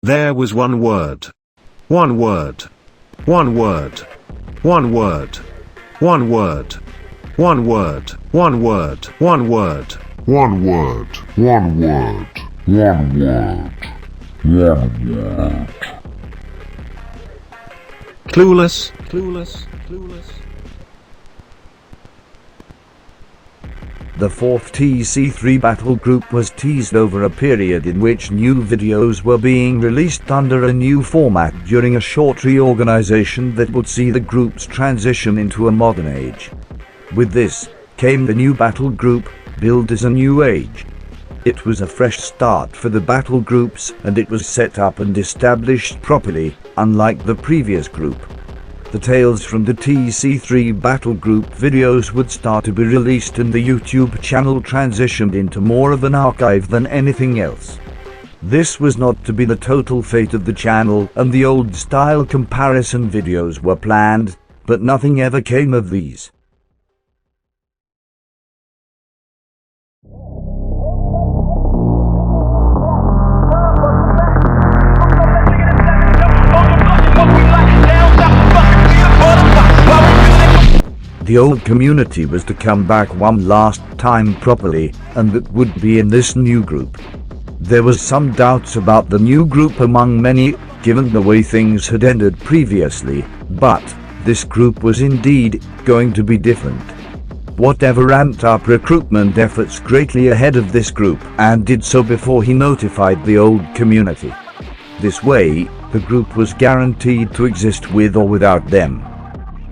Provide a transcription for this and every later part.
There was one word. One word. One word. One word. One word. One word. One word. One word. One word. One word. One word. One word. Clueless. Clueless. Clueless. The fourth TC3 battle group was teased over a period in which new videos were being released under a new format during a short reorganization that would see the group's transition into a modern age. With this came the new battle group, billed as a new age. It was a fresh start for the battle groups, and it was set up and established properly, unlike the previous group. The tales from the TC3 battle group videos would start to be released, and the YouTube channel transitioned into more of an archive than anything else. This was not to be the total fate of the channel, and the old style comparison videos were planned, but nothing ever came of these. The old community was to come back one last time properly, and that would be in this new group. There was some doubts about the new group among many, given the way things had ended previously, but this group was indeed going to be different. Whatever ramped up recruitment efforts greatly ahead of this group, and did so before he notified the old community. This way, the group was guaranteed to exist with or without them.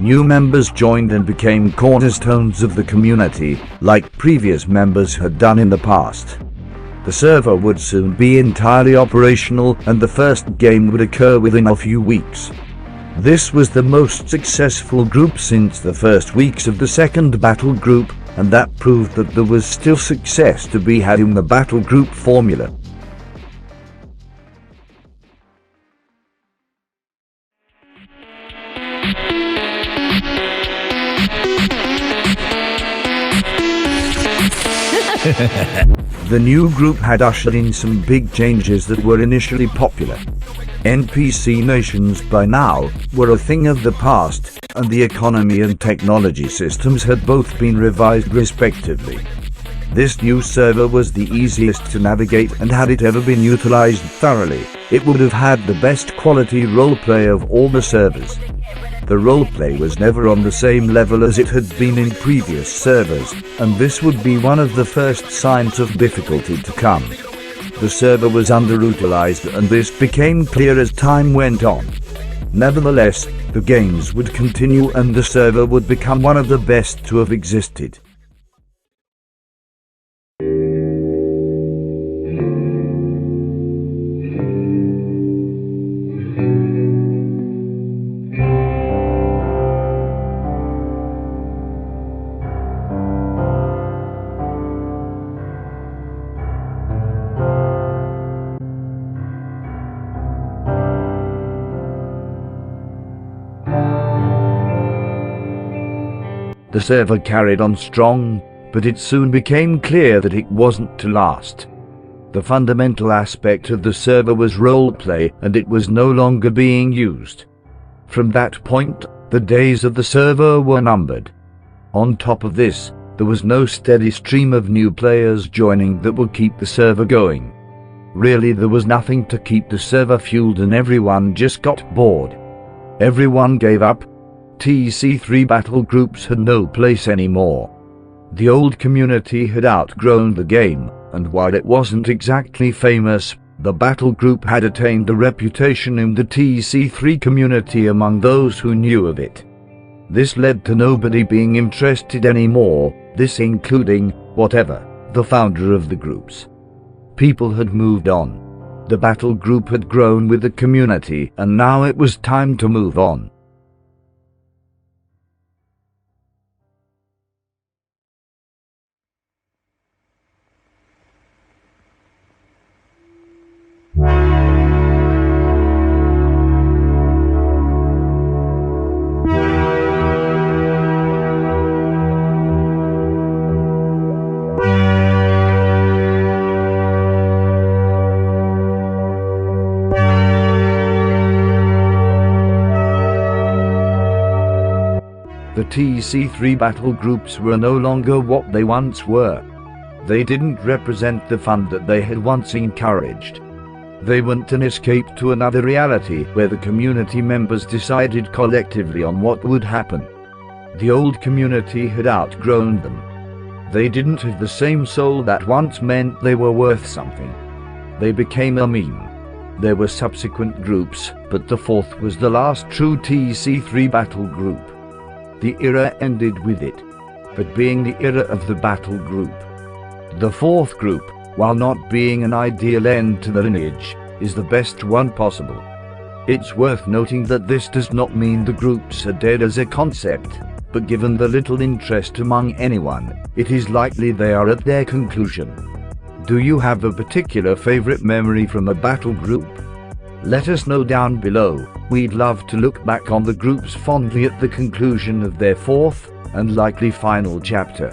New members joined and became cornerstones of the community, like previous members had done in the past. The server would soon be entirely operational, and the first game would occur within a few weeks. This was the most successful group since the first weeks of the second battle group, and that proved that there was still success to be had in the battle group formula. The new group had ushered in some big changes that were initially popular. NPC nations by now were a thing of the past, and the economy and technology systems had both been revised respectively. This new server was the easiest to navigate, and had it ever been utilized thoroughly, it would have had the best quality roleplay of all the servers. The roleplay was never on the same level as it had been in previous servers, and this would be one of the first signs of difficulty to come. The server was underutilized, and this became clear as time went on. Nevertheless, the games would continue, and the server would become one of the best to have existed. The server carried on strong, but it soon became clear that it wasn't to last. The fundamental aspect of the server was roleplay, and it was no longer being used. From that point, the days of the server were numbered. On top of this, there was no steady stream of new players joining that would keep the server going. Really, there was nothing to keep the server fueled, and everyone just got bored. Everyone gave up. TC3 battle groups had no place anymore. The old community had outgrown the game, and while it wasn't exactly famous, the battle group had attained a reputation in the TC3 community among those who knew of it. This led to nobody being interested anymore, this including, whatever, the founder of the groups. People had moved on. The battle group had grown with the community, and now it was time to move on. TC3 battle groups were no longer what they once were. They didn't represent the fun that they had once encouraged. They weren't an escape to another reality where the community members decided collectively on what would happen. The old community had outgrown them. They didn't have the same soul that once meant they were worth something. They became a meme. There were subsequent groups, but the fourth was the last true TC3 battle group. The era ended with it, but being the era of the battle group. The fourth group, while not being an ideal end to the lineage, is the best one possible. It's worth noting that this does not mean the groups are dead as a concept, but given the little interest among anyone, it is likely they are at their conclusion. Do you have a particular favorite memory from a battle group? Let us know down below. We'd love to look back on the groups fondly at the conclusion of their fourth, and likely final chapter.